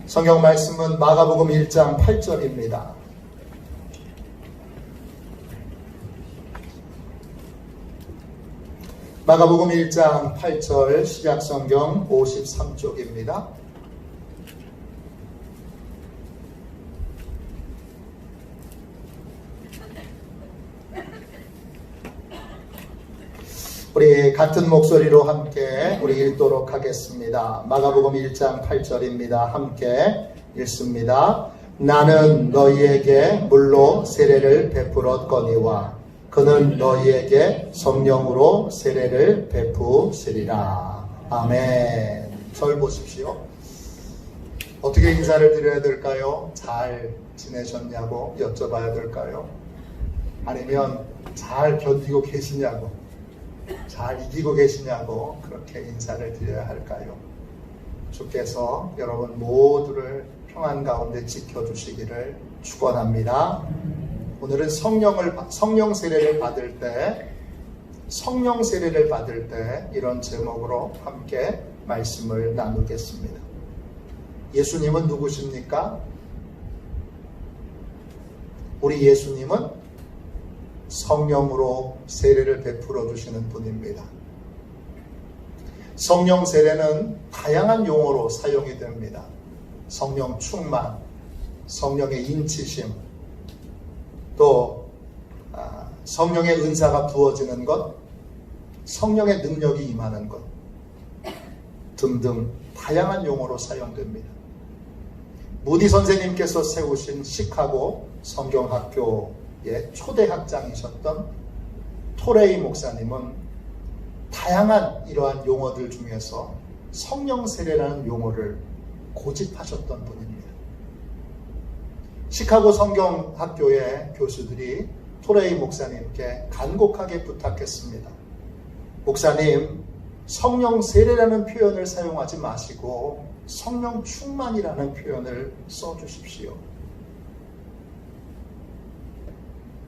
성경 말씀은 마가복음 1장 8절입니다. 마가복음 1장 8절 시약성경 53쪽입니다. 우리 같은 목소리로 함께 우리 읽도록 하겠습니다. 마가복음 1장 8절입니다. 함께 읽습니다. 나는 너희에게 물로 세례를 베풀었거니와 그는 너희에게 성령으로 세례를 베푸시리라. 아멘. 절 보십시오. 어떻게 인사를 드려야 될까요? 잘 지내셨냐고 여쭤봐야 될까요? 아니면 잘 견디고 계시냐고, 잘 이기고 계시냐고 그렇게 인사를 드려야 할까요? 주께서 여러분 모두를 평안 가운데 지켜주시기를 축원합니다. 오늘은 성령 세례를 받을 때 이런 제목으로 함께 말씀을 나누겠습니다. 예수님은 누구십니까? 우리 예수님은 성령으로 세례를 베풀어 주시는 분입니다. 성령 세례는 다양한 용어로 사용이 됩니다. 성령 충만, 성령의 인치심, 또 성령의 은사가 부어지는 것, 성령의 능력이 임하는 것 등등 다양한 용어로 사용됩니다. 무디 선생님께서 세우신 시카고 성경학교의 초대 학장이셨던 토레이 목사님은 다양한 이러한 용어들 중에서 성령 세례라는 용어를 고집하셨던 분입니다. 시카고 성경학교의 교수들이 토레이 목사님께 간곡하게 부탁했습니다. 목사님, 성령 세례라는 표현을 사용하지 마시고 성령 충만이라는 표현을 써주십시오.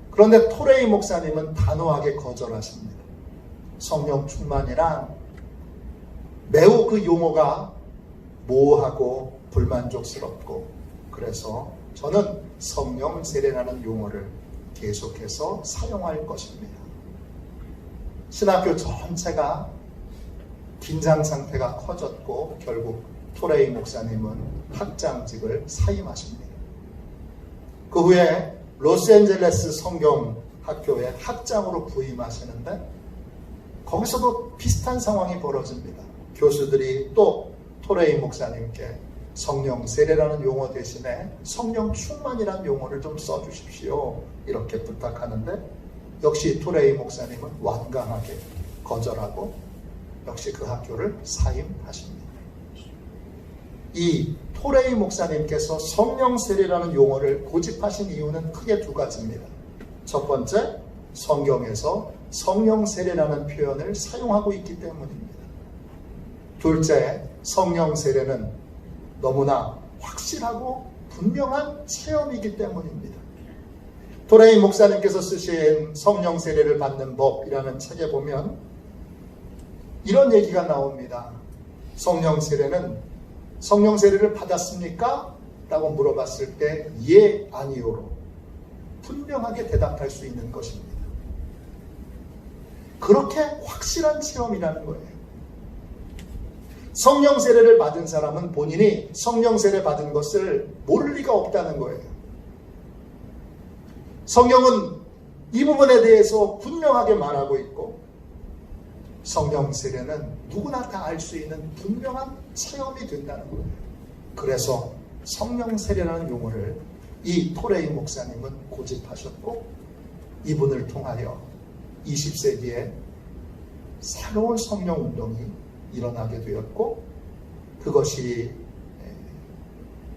그런데 토레이 목사님은 단호하게 거절하십니다. 성령 충만이란 매우 그 용어가 모호하고 불만족스럽고, 그래서 저는 성령 세례라는 용어를 계속해서 사용할 것입니다. 신학교 전체가 긴장 상태가 커졌고 결국 토레이 목사님은 학장직을 사임하십니다. 그 후에 로스앤젤레스 성경학교의 학장으로 부임하시는데 거기서도 비슷한 상황이 벌어집니다. 교수들이 또 토레이 목사님께 성령 세례라는 용어 대신에 성령 충만이라는 용어를 좀 써주십시오 이렇게 부탁하는데 역시 토레이 목사님은 완강하게 거절하고 역시 그 학교를 사임하십니다. 이 토레이 목사님께서 성령 세례라는 용어를 고집하신 이유는 크게 두 가지입니다. 첫 번째, 성경에서 성령 세례라는 표현을 사용하고 있기 때문입니다. 둘째, 성령 세례는 너무나 확실하고 분명한 체험이기 때문입니다. 토레이 목사님께서 쓰신 성령 세례를 받는 법이라는 책에 보면 이런 얘기가 나옵니다. 성령 세례를 받았습니까? 라고 물어봤을 때 예, 아니요로 분명하게 대답할 수 있는 것입니다. 그렇게 확실한 체험이라는 거예요. 성령 세례를 받은 사람은 본인이 성령 세례 받은 것을 모를 리가 없다는 거예요. 성경은 이 부분에 대해서 분명하게 말하고 있고 성령 세례는 누구나 다 알 수 있는 분명한 체험이 된다는 거예요. 그래서 성령 세례라는 용어를 이 토레이 목사님은 고집하셨고 이분을 통하여 20세기에 새로운 성령 운동이 일어나게 되었고 그것이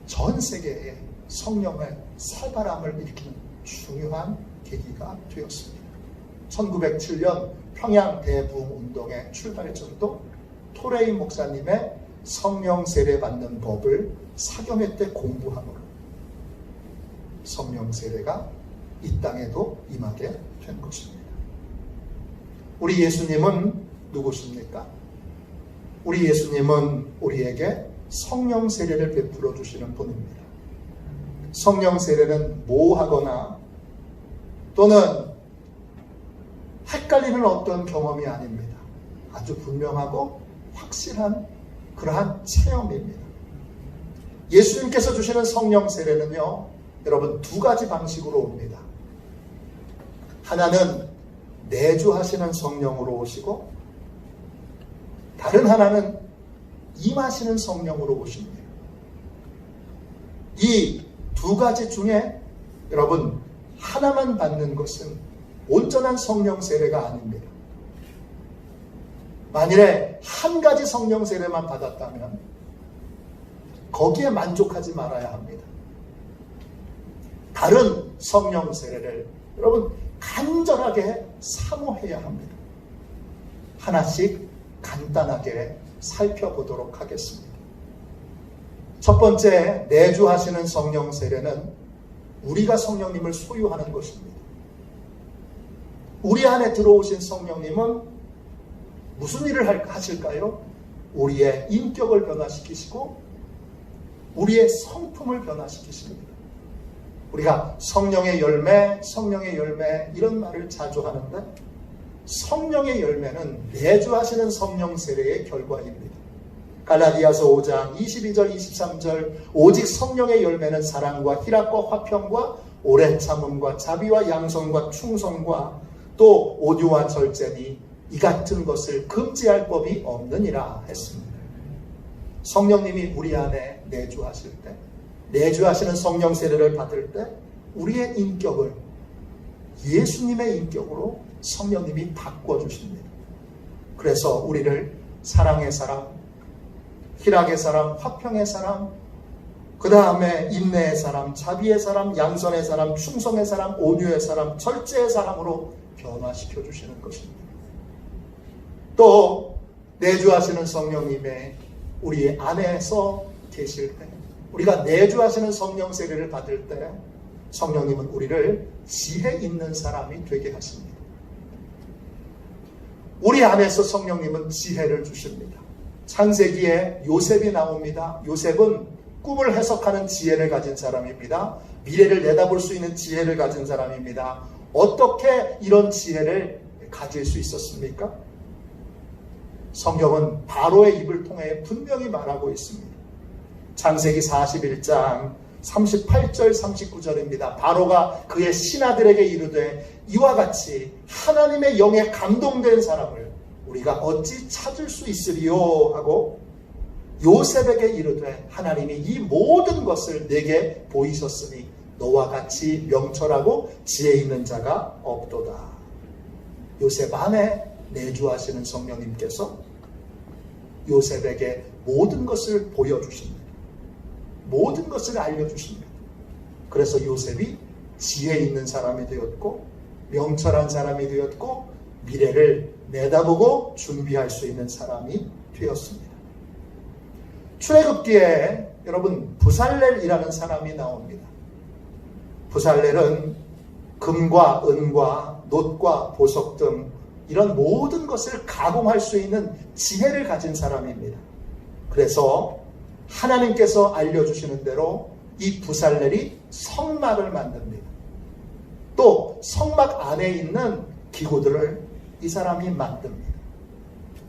전 세계에 성령의 새바람을 일으키는 중요한 계기가 되었습니다. 1907년 평양 대부흥 운동의 출발점도 토레이 목사님의 성령 세례 받는 법을 사경회 때 공부함으로 성령 세례가 이 땅에도 임하게 된 것입니다. 우리 예수님은 누구십니까? 우리 예수님은 우리에게 성령 세례를 베풀어 주시는 분입니다. 성령 세례는 모호하거나 또는 헷갈리는 어떤 경험이 아닙니다. 아주 분명하고 확실한 그러한 체험입니다. 예수님께서 주시는 성령 세례는요, 여러분 두 가지 방식으로 옵니다. 하나는 내주하시는 성령으로 오시고, 다른 하나는 임하시는 성령으로 오십니다. 이 두 가지 중에 여러분 하나만 받는 것은 온전한 성령 세례가 아닙니다. 만일에 한 가지 성령 세례만 받았다면 거기에 만족하지 말아야 합니다. 다른 성령 세례를 여러분 간절하게 사모해야 합니다. 하나씩 간단하게 살펴보도록 하겠습니다. 첫 번째, 내주하시는 성령 세례는 우리가 성령님을 소유하는 것입니다. 우리 안에 들어오신 성령님은 무슨 일을 하실까요? 우리의 인격을 변화시키시고 우리의 성품을 변화시키십니다. 우리가 성령의 열매 이런 말을 자주 하는데, 성령의 열매는 내주하시는 성령 세례의 결과입니다. 갈라디아서 5장 22절 23절 오직 성령의 열매는 사랑과 희락과 화평과 오래 참음과 자비와 양선과 충성과 또 온유와 절제니 이 같은 것을 금지할 법이 없느니라 했습니다. 성령님이 우리 안에 내주하실 때, 내주하시는 성령 세례를 받을 때 우리의 인격을 예수님의 인격으로 성령님이 바꿔주십니다. 그래서 우리를 사랑의 사람, 희락의 사람, 화평의 사람, 그 다음에 인내의 사람, 자비의 사람, 양선의 사람, 충성의 사람, 온유의 사람, 절제의 사람으로 변화시켜 주시는 것입니다. 또 내주하시는 성령님의 우리 안에서 계실 때, 우리가 내주하시는 성령 세례를 받을 때 성령님은 우리를 지혜 있는 사람이 되게 하십니다. 우리 안에서 성령님은 지혜를 주십니다. 창세기에 요셉이 나옵니다. 요셉은 꿈을 해석하는 지혜를 가진 사람입니다. 미래를 내다볼 수 있는 지혜를 가진 사람입니다. 어떻게 이런 지혜를 가질 수 있었습니까? 성경은 바로의 입을 통해 분명히 말하고 있습니다. 창세기 41장 38절 39절입니다. 바로가 그의 신하들에게 이르되 이와 같이 하나님의 영에 감동된 사람을 우리가 어찌 찾을 수 있으리요 하고 요셉에게 이르되 하나님이 이 모든 것을 내게 보이셨으니 너와 같이 명철하고 지혜 있는 자가 없도다. 요셉 안에 내주하시는 성령님께서 요셉에게 모든 것을 보여주십니다. 모든 것을 알려주십니다. 그래서 요셉이 지혜 있는 사람이 되었고 명철한 사람이 되었고 미래를 내다보고 준비할 수 있는 사람이 되었습니다. 출애굽기에 여러분 부살렐이라는 사람이 나옵니다. 부살렐은 금과 은과 놋과 보석 등 이런 모든 것을 가공할 수 있는 지혜를 가진 사람입니다. 그래서 하나님께서 알려주시는 대로 이 부살렐이 성막을 만듭니다. 또 성막 안에 있는 기구들을 이 사람이 만듭니다.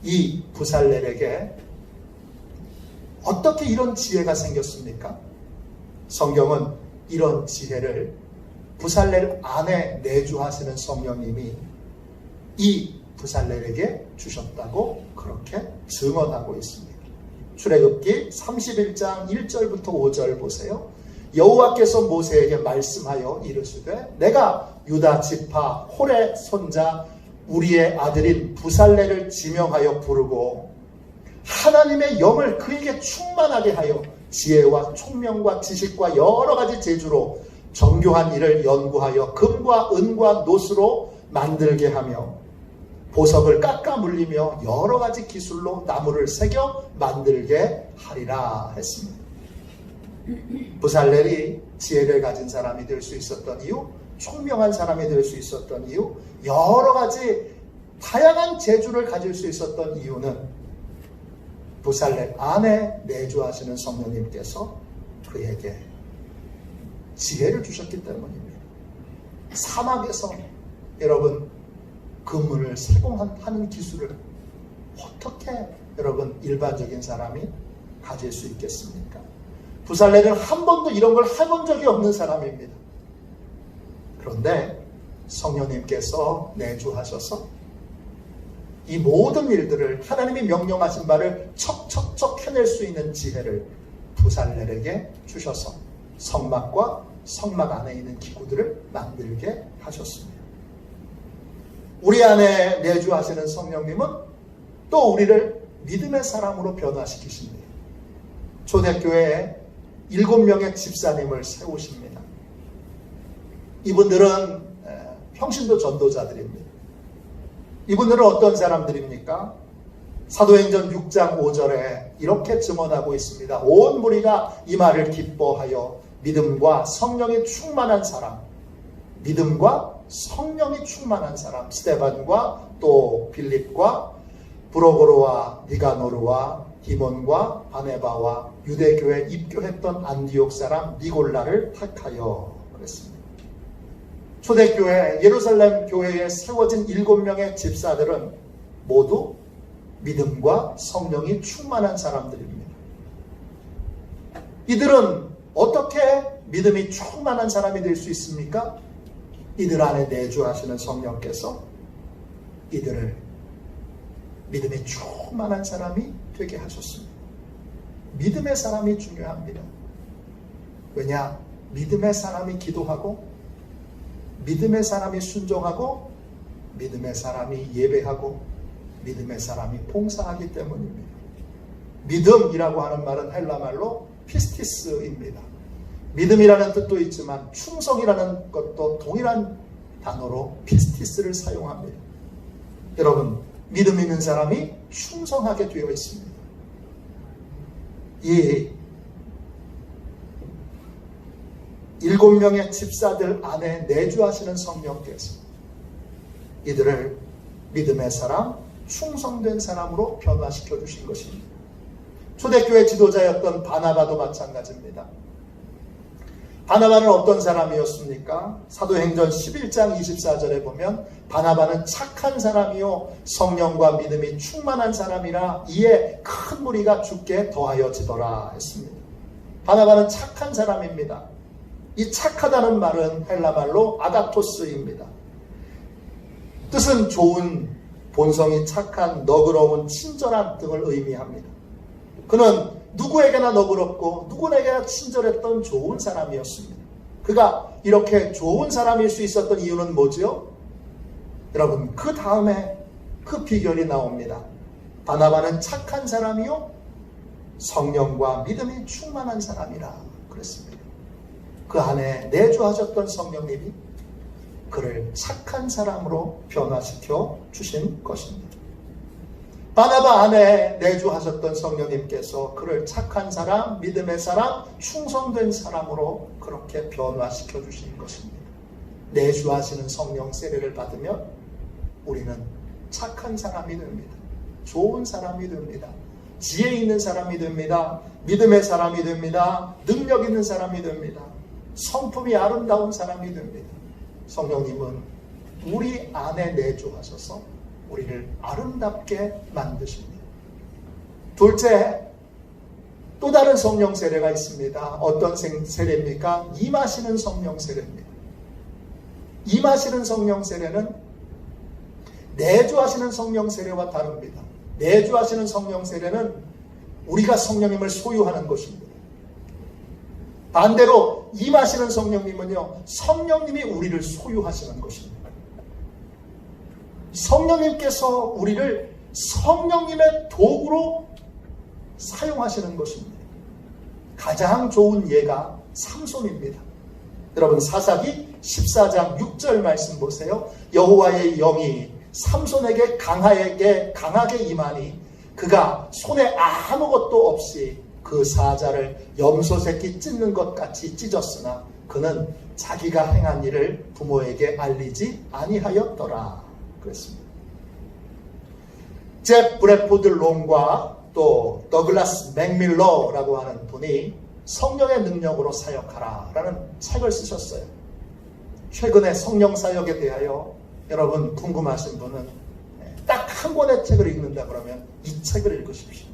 이 부살렐에게 어떻게 이런 지혜가 생겼습니까? 성경은 이런 지혜를 부살렐 안에 내주하시는 성령님이 이 부살렐에게 주셨다고 그렇게 증언하고 있습니다. 출애굽기 31장 1절부터 5절 보세요. 여호와께서 모세에게 말씀하여 이르시되 내가 유다 지파 홀의 손자 우리의 아들인 부살렐을 지명하여 부르고 하나님의 영을 그에게 충만하게 하여 지혜와 총명과 지식과 여러 가지 재주로 정교한 일을 연구하여 금과 은과 놋으로 만들게 하며 보석을 깎아 물리며 여러 가지 기술로 나무를 새겨 만들게 하리라 했습니다. 부살렐이 지혜를 가진 사람이 될 수 있었던 이유, 총명한 사람이 될 수 있었던 이유, 여러 가지 다양한 재주를 가질 수 있었던 이유는 부살렙 안에 내주하시는 성령님께서 그에게 지혜를 주셨기 때문입니다. 사막에서 여러분 근무를 세공하는 기술을 어떻게 여러분 일반적인 사람이 가질 수 있겠습니까? 부살렙은 한 번도 이런 걸 해본 적이 없는 사람입니다. 그런데 성령님께서 내주하셔서 이 모든 일들을 하나님이 명령하신 바를 척척척 해낼 수 있는 지혜를 부살렙에게 주셔서 성막과 성막 안에 있는 기구들을 만들게 하셨습니다. 우리 안에 내주하시는 성령님은 또 우리를 믿음의 사람으로 변화시키십니다. 초대교회에 7명의 집사님을 세우십니다. 이분들은 평신도 전도자들입니다. 이분들은 어떤 사람들입니까? 사도행전 6장 5절에 이렇게 증언하고 있습니다. 온 무리가 이 말을 기뻐하여 믿음과 성령이 충만한 사람, 믿음과 성령이 충만한 사람, 스데반과 또 빌립과 브로고로와 니가노르와 디몬과 바네바와 유대교에 입교했던 안디옥 사람 니골라를 택하여 그랬습니다. 초대교회 예루살렘 교회에 세워진 7명의 집사들은 모두 믿음과 성령이 충만한 사람들입니다. 이들은 어떻게 믿음이 충만한 사람이 될 수 있습니까? 이들 안에 내주하시는 성령께서 이들을 믿음이 충만한 사람이 되게 하셨습니다. 믿음의 사람이 중요합니다. 왜냐? 믿음의 사람이 기도하고 믿음의 사람이 순종하고 믿음의 사람이 예배하고 믿음의 사람이 봉사하기 때문입니다. 믿음이라고 하는 말은 헬라말로 피스티스입니다. 믿음이라는 뜻도 있지만 충성이라는 것도 동일한 단어로 피스티스를 사용합니다. 여러분, 믿음 있는 사람이 충성하게 되어 있습니다. 이 7명의 집사들 안에 내주하시는 성령께서 이들을 믿음의 사람, 충성된 사람으로 변화시켜 주신 것입니다. 초대교회 지도자였던 바나바도 마찬가지입니다. 바나바는 어떤 사람이었습니까? 사도행전 11장 24절에 보면 바나바는 착한 사람이요 성령과 믿음이 충만한 사람이라 이에 큰 무리가 주께 더하여지더라 했습니다. 바나바는 착한 사람입니다. 이 착하다는 말은 헬라말로 아가토스입니다. 뜻은 좋은, 본성이 착한, 너그러운, 친절한 등을 의미합니다. 그는 누구에게나 너그럽고 누구에게나 친절했던 좋은 사람이었습니다. 그가 이렇게 좋은 사람일 수 있었던 이유는 뭐죠? 여러분, 그 다음에 그 비결이 나옵니다. 바나바는 착한 사람이요 성령과 믿음이 충만한 사람이라 그랬습니다. 그 안에 내주하셨던 성령님이 그를 착한 사람으로 변화시켜 주신 것입니다. 바나바 안에 내주하셨던 성령님께서 그를 착한 사람, 믿음의 사람, 충성된 사람으로 그렇게 변화시켜 주신 것입니다. 내주하시는 성령 세례를 받으면 우리는 착한 사람이 됩니다. 좋은 사람이 됩니다. 지혜 있는 사람이 됩니다. 믿음의 사람이 됩니다. 능력 있는 사람이 됩니다. 성품이 아름다운 사람이 됩니다. 성령님은 우리 안에 내주하셔서 우리를 아름답게 만드십니다. 둘째, 또 다른 성령 세례가 있습니다. 어떤 세례입니까? 임하시는 성령 세례입니다. 임하시는 성령 세례는 내주하시는 성령 세례와 다릅니다. 내주하시는 성령 세례는 우리가 성령님을 소유하는 것입니다. 반대로 임하시는 성령님은요, 성령님이 우리를 소유하시는 것입니다. 성령님께서 우리를 성령님의 도구로 사용하시는 것입니다. 가장 좋은 예가 삼손입니다. 여러분, 사사기 14장 6절 말씀 보세요. 여호와의 영이 삼손에게 강하게 임하니 그가 손에 아무것도 없이 그 사자를 염소 새끼 찢는 것 같이 찢었으나 그는 자기가 행한 일을 부모에게 알리지 아니하였더라 그랬습니다. 제 브래포드 롱과 또 더글라스 맥밀러라고 하는 분이 성령의 능력으로 사역하라 라는 책을 쓰셨어요. 최근에 성령 사역에 대하여 여러분 궁금하신 분은 딱 한 권의 책을 읽는다 그러면 이 책을 읽으십시오.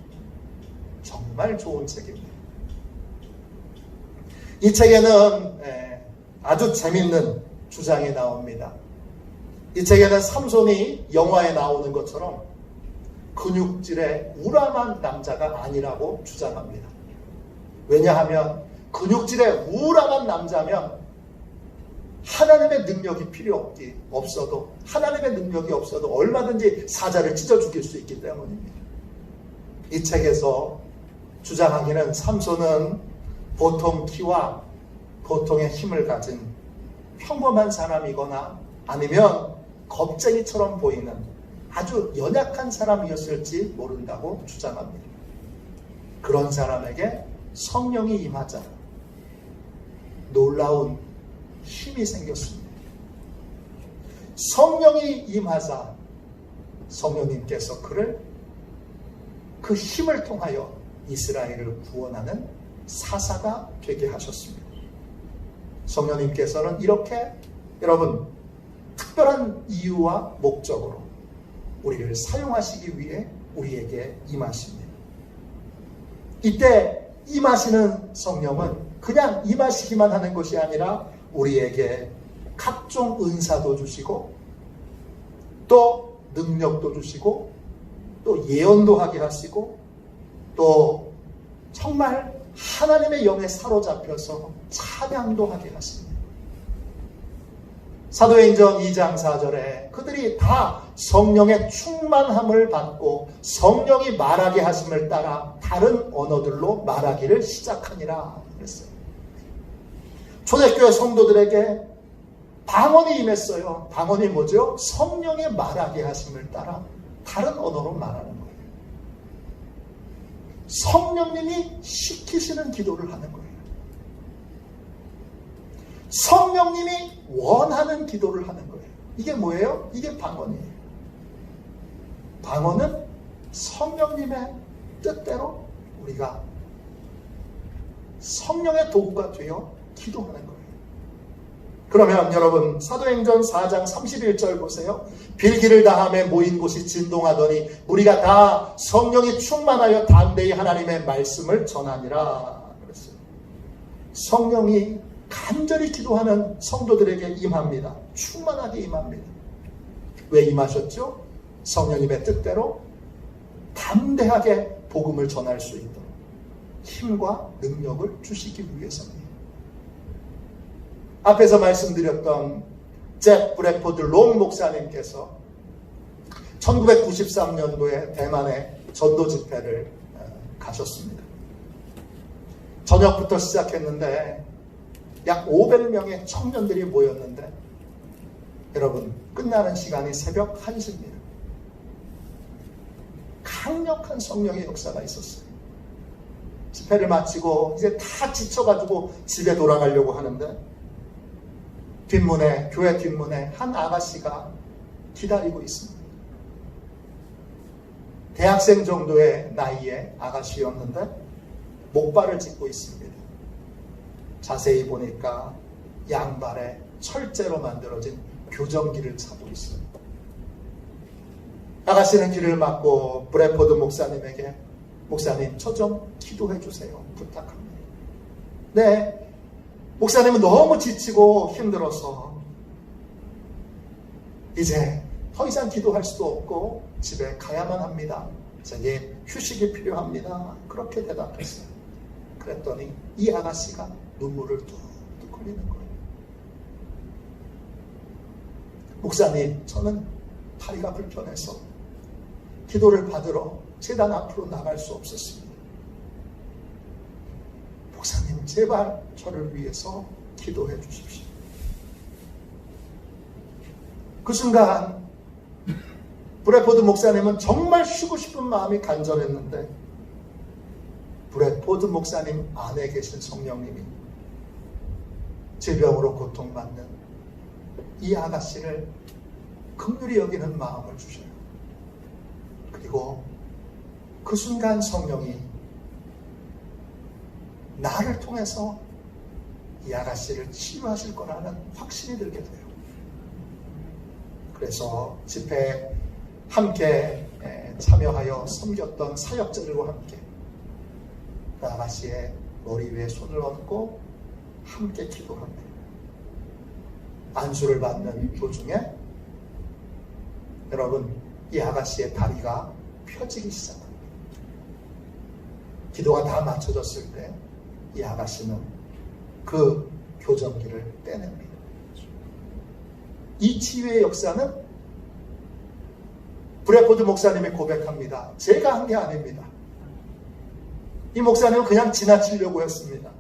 정말 좋은 책입니다. 이 책에는 아주 재밌는 주장이 나옵니다. 이 책에는 삼손이 영화에 나오는 것처럼 근육질의 우람한 남자가 아니라고 주장합니다. 왜냐하면 근육질의 우람한 남자면 하나님의 능력이 필요 없어도 하나님의 능력이 없어도 얼마든지 사자를 찢어 죽일 수 있기 때문입니다. 이 책에서 주장하기는 삼손은 보통 키와 보통의 힘을 가진 평범한 사람이거나 아니면 겁쟁이처럼 보이는 아주 연약한 사람이었을지 모른다고 주장합니다. 그런 사람에게 성령이 임하자 놀라운 힘이 생겼습니다. 성령이 임하자 성령님께서 그를 그 힘을 통하여 이스라엘을 구원하는 사사가 되게 하셨습니다. 성령님께서는 이렇게 여러분 특별한 이유와 목적으로 우리를 사용하시기 위해 우리에게 임하십니다. 이때 임하시는 성령은 그냥 임하시기만 하는 것이 아니라 우리에게 각종 은사도 주시고 또 능력도 주시고 또 예언도 하게 하시고 또 정말 하나님의 영에 사로잡혀서 찬양도 하게 하십니다. 사도행전 2장 4절에 그들이 다 성령의 충만함을 받고 성령이 말하게 하심을 따라 다른 언어들로 말하기를 시작하니라 그랬어요. 초대교회 성도들에게 방언이 임했어요. 방언이 뭐죠? 성령의 말하게 하심을 따라 다른 언어로 말하는 거예요. 성령님이 시키시는 기도를 하는 거예요. 성령님이 원하는 기도를 하는 거예요. 이게 뭐예요? 이게 방언이에요. 방언은 성령님의 뜻대로 우리가 성령의 도구가 되어 기도하는 거예요. 그러면 여러분 사도행전 4장 31절 보세요. 빌기를 다함에 모인 곳이 진동하더니 우리가 다 성령이 충만하여 담대히 하나님의 말씀을 전하니라 그랬어요. 성령이 간절히 기도하는 성도들에게 임합니다. 충만하게 임합니다. 왜 임하셨죠? 성령님의 뜻대로 담대하게 복음을 전할 수 있도록 힘과 능력을 주시기 위해서입니다. 앞에서 말씀드렸던 잭 브래포드 롱 목사님께서 1993년도에 대만에 전도 집회를 가셨습니다. 저녁부터 시작했는데 약 500명의 청년들이 모였는데 여러분 끝나는 시간이 새벽 1시입니다. 강력한 성령의 역사가 있었어요. 집회를 마치고 이제 다 지쳐가지고 집에 돌아가려고 하는데 뒷문에, 교회 뒷문에 한 아가씨가 기다리고 있습니다. 대학생 정도의 나이의 아가씨였는데 목발을 짚고 있습니다. 자세히 보니까 양발에 철제로 만들어진 교정기를 차고 있어요. 아가씨는 길을 막고 브래포드 목사님에게 목사님 저 좀 기도해 주세요. 부탁합니다. 네. 목사님은 너무 지치고 힘들어서 이제 더 이상 기도할 수도 없고 집에 가야만 합니다. 제게 휴식이 필요합니다. 그렇게 대답했어요. 그랬더니 이 아가씨가 눈물을 뚝뚝 흘리는 거예요. 목사님, 저는 다리가 불편해서 기도를 받으러 제단 앞으로 나갈 수 없었습니다. 목사님, 제발 저를 위해서 기도해 주십시오. 그 순간 브래포드 목사님은 정말 쉬고 싶은 마음이 간절했는데 브래포드 목사님 안에 계신 성령님이 질병으로 고통받는 이 아가씨를 긍휼히 여기는 마음을 주셔요. 그리고 그 순간 성령이 나를 통해서 이 아가씨를 치유하실 거라는 확신이 들게 돼요. 그래서 집회에 함께 참여하여 섬겼던 사역자들과 함께 그 아가씨의 머리 위에 손을 얹고 함께 기도합니다. 안수를 받는 도중에 여러분, 이 아가씨의 다리가 펴지기 시작합니다. 기도가 다 맞춰졌을 때 이 아가씨는 그 교정기를 떼냅니다. 이 치유의 역사는 브래포드 목사님이 고백합니다. 제가 한 게 아닙니다. 이 목사님은 그냥 지나치려고 했습니다.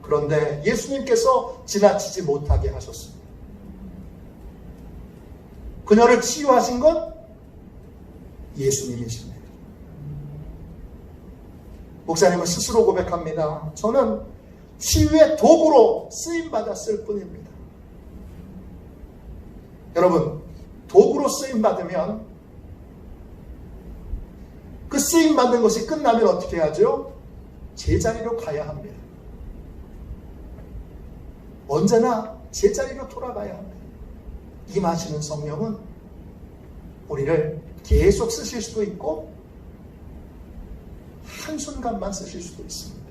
그런데 예수님께서 지나치지 못하게 하셨습니다. 그녀를 치유하신 건 예수님이십니다. 목사님은 스스로 고백합니다. 저는 치유의 도구로 쓰임받았을 뿐입니다. 여러분, 도구로 쓰임받으면 그 쓰임받는 것이 끝나면 어떻게 하죠? 제자리로 가야 합니다. 언제나 제자리로 돌아가야 합니다. 임하시는 성령은 우리를 계속 쓰실 수도 있고 한순간만 쓰실 수도 있습니다.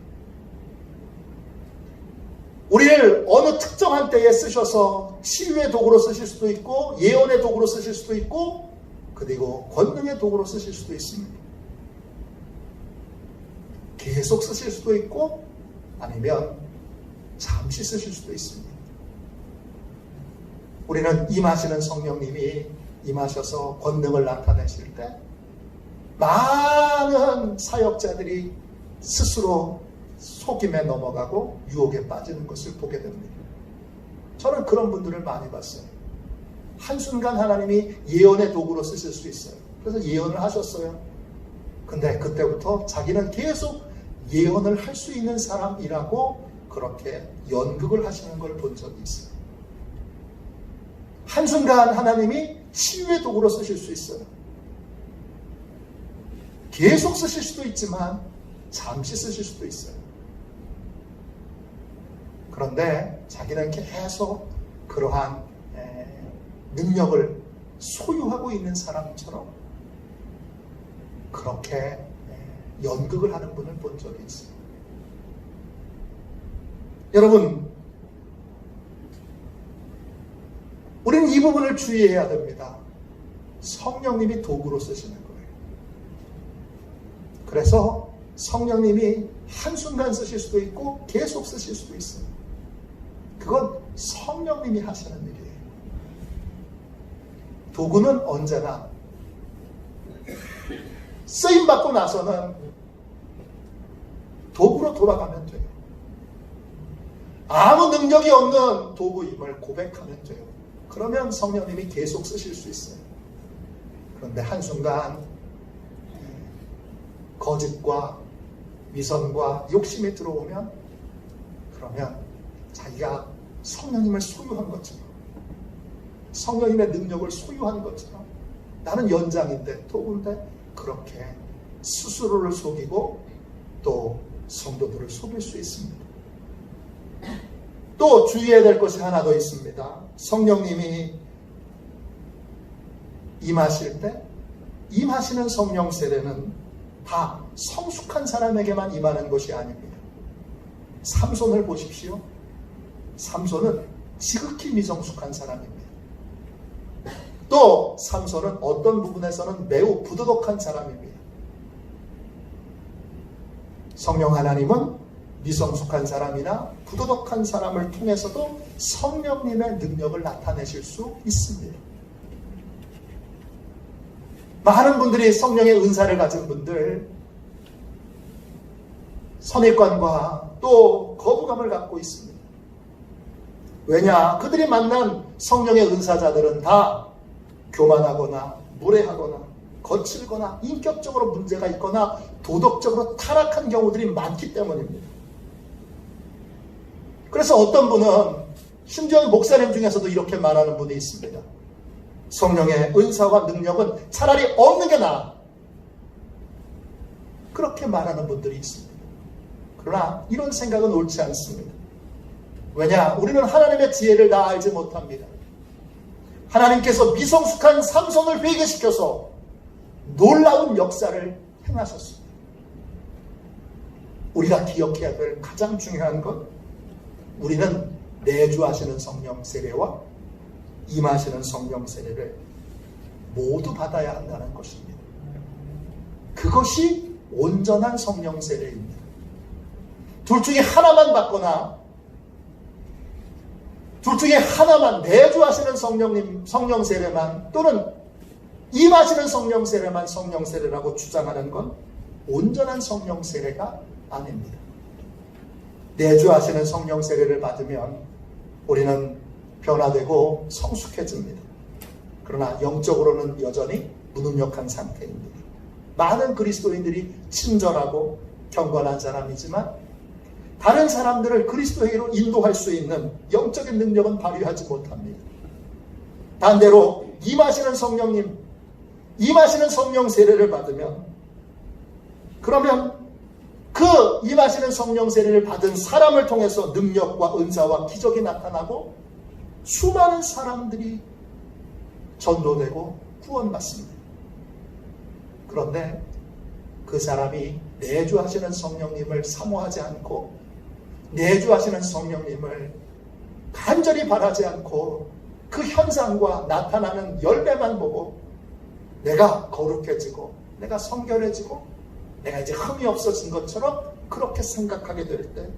우리를 어느 특정한 때에 쓰셔서 치유의 도구로 쓰실 수도 있고 예언의 도구로 쓰실 수도 있고 그리고 권능의 도구로 쓰실 수도 있습니다. 계속 쓰실 수도 있고 아니면 잠시 쓰실 수도 있습니다. 우리는 임하시는 성령님이 임하셔서 권능을 나타내실 때 많은 사역자들이 스스로 속임에 넘어가고 유혹에 빠지는 것을 보게 됩니다. 저는 그런 분들을 많이 봤어요. 한순간 하나님이 예언의 도구로 쓰실 수 있어요. 그래서 예언을 하셨어요. 근데 그때부터 자기는 계속 예언을 할 수 있는 사람이라고 그렇게 연극을 하시는 걸 본 적이 있어요. 한순간 하나님이 치유의 도구로 쓰실 수 있어요. 계속 쓰실 수도 있지만 잠시 쓰실 수도 있어요. 그런데 자기는 계속 그러한 능력을 소유하고 있는 사람처럼 그렇게 연극을 하는 분을 본 적이 있어요. 여러분, 우리는 이 부분을 주의해야 됩니다. 성령님이 도구로 쓰시는 거예요. 그래서 성령님이 한순간 쓰실 수도 있고 계속 쓰실 수도 있어요. 그건 성령님이 하시는 일이에요. 도구는 언제나 쓰임받고 나서는 도구로 돌아가면 돼요. 아무 능력이 없는 도구임을 고백하면 돼요. 그러면 성령님이 계속 쓰실 수 있어요. 그런데 한순간 거짓과 위선과 욕심이 들어오면 그러면 자기가 성령님을 소유한 것처럼 성령님의 능력을 소유한 것처럼 나는 연장인데 도구인데 그렇게 스스로를 속이고 또 성도들을 속일 수 있습니다. 또 주의해야 될 것이 하나 더 있습니다. 성령님이 임하실 때 임하시는 성령 세례는 다 성숙한 사람에게만 임하는 것이 아닙니다. 삼손을 보십시오. 삼손은 지극히 미성숙한 사람입니다. 또 삼손은 어떤 부분에서는 매우 부도덕한 사람입니다. 성령 하나님은 미성숙한 사람이나 부도덕한 사람을 통해서도 성령님의 능력을 나타내실 수 있습니다. 많은 분들이 성령의 은사를 가진 분들, 선입관과 또 거부감을 갖고 있습니다. 왜냐? 그들이 만난 성령의 은사자들은 다 교만하거나 무례하거나 거칠거나 인격적으로 문제가 있거나 도덕적으로 타락한 경우들이 많기 때문입니다. 그래서 어떤 분은 심지어 목사님 중에서도 이렇게 말하는 분이 있습니다. 성령의 은사와 능력은 차라리 없는 게 나아. 그렇게 말하는 분들이 있습니다. 그러나 이런 생각은 옳지 않습니다. 왜냐? 우리는 하나님의 지혜를 다 알지 못합니다. 하나님께서 미성숙한 삼손을 회개시켜서 놀라운 역사를 행하셨습니다. 우리가 기억해야 될 가장 중요한 것, 우리는 내주하시는 성령 세례와 임하시는 성령 세례를 모두 받아야 한다는 것입니다. 그것이 온전한 성령 세례입니다. 둘 중에 하나만 받거나 둘 중에 하나만, 내주하시는 성령 세례만 또는 임하시는 성령 세례만 성령 세례라고 주장하는 건 온전한 성령 세례가 아닙니다. 내주하시는 성령 세례를 받으면 우리는 변화되고 성숙해집니다. 그러나 영적으로는 여전히 무능력한 상태입니다. 많은 그리스도인들이 친절하고 경건한 사람이지만 다른 사람들을 그리스도에게로 인도할 수 있는 영적인 능력은 발휘하지 못합니다. 반대로 임하시는 성령님, 임하시는 성령 세례를 받으면, 그러면 그 임하시는 성령 세례를 받은 사람을 통해서 능력과 은사와 기적이 나타나고 수많은 사람들이 전도되고 구원받습니다. 그런데 그 사람이 내주하시는 성령님을 사모하지 않고 내주하시는 성령님을 간절히 바라지 않고 그 현상과 나타나는 열매만 보고 내가 거룩해지고 내가 성결해지고 내가 이제 흠이 없어진 것처럼 그렇게 생각하게 될 때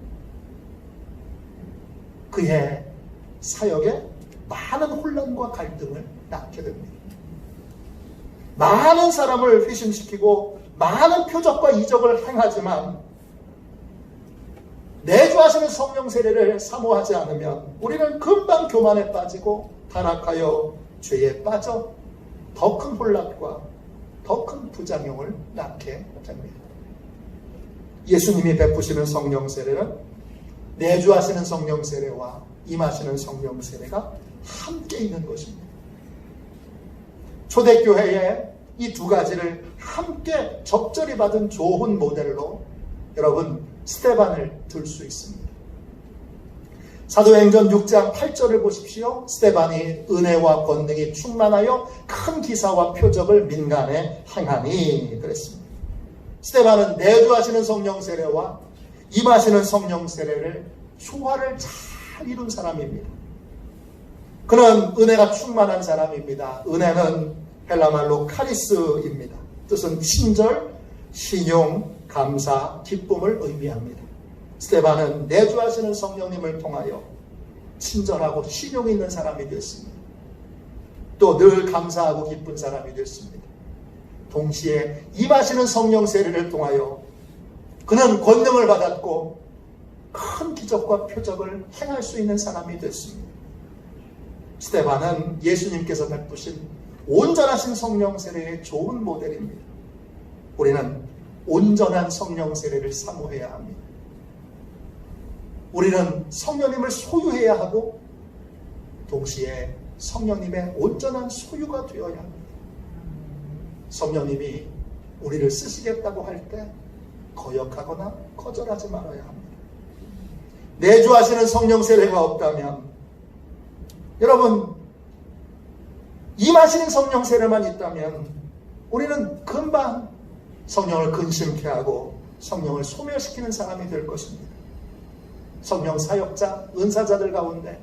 그의 사역에 많은 혼란과 갈등을 낳게 됩니다. 많은 사람을 회심시키고 많은 표적과 이적을 행하지만 내주하시는 성령 세례를 사모하지 않으면 우리는 금방 교만에 빠지고 타락하여 죄에 빠져 더 큰 혼란과 더 큰 부작용을 낳게 됩니다. 예수님이 베푸시는 성령 세례는 내주하시는 성령 세례와 임하시는 성령 세례가 함께 있는 것입니다. 초대교회에 이 두 가지를 함께 적절히 받은 좋은 모델로 여러분 스데반을 들 수 있습니다. 사도행전 6장 8절을 보십시오. 스데반이 은혜와 권능이 충만하여 큰 기사와 표적을 민간에 행하니 그랬습니다. 스데반은 내주하시는 성령 세례와 임하시는 성령 세례를 조화를 잘 이룬 사람입니다. 그는 은혜가 충만한 사람입니다. 은혜는 헬라말로 카리스입니다. 뜻은 친절, 신용, 감사, 기쁨을 의미합니다. 스데반은 내주하시는 성령님을 통하여 친절하고 신용 있는 사람이 됐습니다. 또 늘 감사하고 기쁜 사람이 됐습니다. 동시에 임하시는 성령 세례를 통하여 그는 권능을 받았고 큰 기적과 표적을 행할 수 있는 사람이 됐습니다. 스데반은 예수님께서 베푸신 온전하신 성령 세례의 좋은 모델입니다. 우리는 온전한 성령 세례를 사모해야 합니다. 우리는 성령님을 소유해야 하고 동시에 성령님의 온전한 소유가 되어야 합니다. 성령님이 우리를 쓰시겠다고 할 때 거역하거나 거절하지 말아야 합니다. 내주하시는 성령 세례가 없다면 여러분 임하시는 성령 세례만 있다면 우리는 금방 성령을 근심케 하고 성령을 소멸시키는 사람이 될 것입니다. 성령 사역자, 은사자들 가운데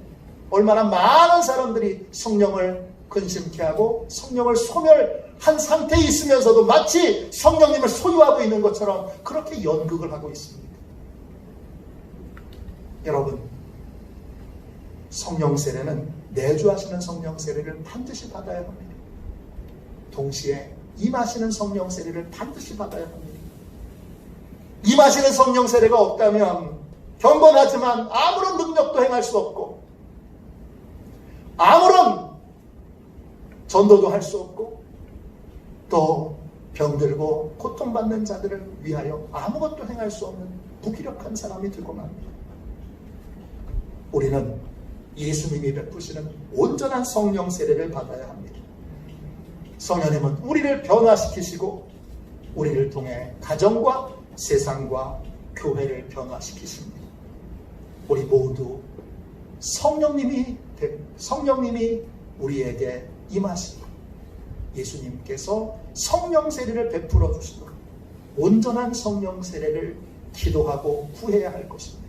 얼마나 많은 사람들이 성령을 근심케 하고 성령을 소멸한 상태에 있으면서도 마치 성령님을 소유하고 있는 것처럼 그렇게 연극을 하고 있습니다. 여러분, 성령 세례는 내주하시는 성령 세례를 반드시 받아야 합니다. 동시에 임하시는 성령 세례를 반드시 받아야 합니다. 임하시는 성령 세례가 없다면 경건하지만 아무런 능력도 행할 수 없고 아무런 전도도 할 수 없고 또 병들고 고통받는 자들을 위하여 아무것도 행할 수 없는 무기력한 사람이 되고 맙니다. 우리는 예수님이 베푸시는 온전한 성령 세례를 받아야 합니다. 성령님은 우리를 변화시키시고 우리를 통해 가정과 세상과 교회를 변화시키십니다. 우리 모두 성령님이 우리에게 임하시고 예수님께서 성령 세례를 베풀어 주시도록 온전한 성령 세례를 기도하고 구해야 할 것입니다.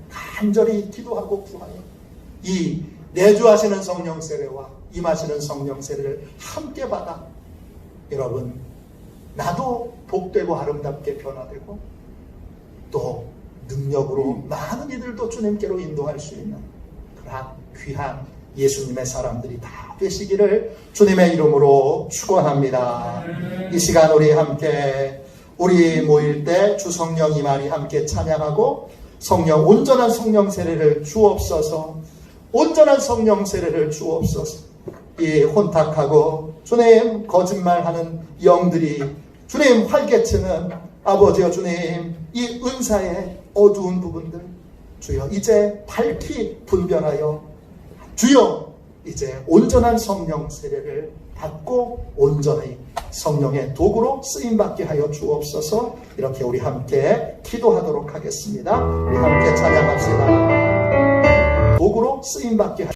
간절히 기도하고 구하여 이 내주하시는 성령 세례와 임하시는 성령 세례를 함께 받아 여러분 나도 복되고 아름답게 변화되고 또 능력으로 많은 이들도 주님께로 인도할 수 있는 그러한 귀한 예수님의 사람들이 다 되시기를 주님의 이름으로 축원합니다. 이 시간 우리 함께 우리 모일 때 주 성령 임하리 함께 찬양하고 성령 온전한 성령 세례를 주옵소서. 온전한 성령 세례를 주옵소서. 이 혼탁하고 주님 거짓말하는 영들이 주님 활개치는 아버지여 주님 이 은사의 어두운 부분들 주여 이제 밝히 분별하여 주여 이제 온전한 성령 세례를 받고 온전히 성령의 도구로 쓰임받게 하여 주옵소서. 이렇게 우리 함께 기도하도록 하겠습니다. 우리 함께 찬양합시다. 도구로 쓰임받게 하여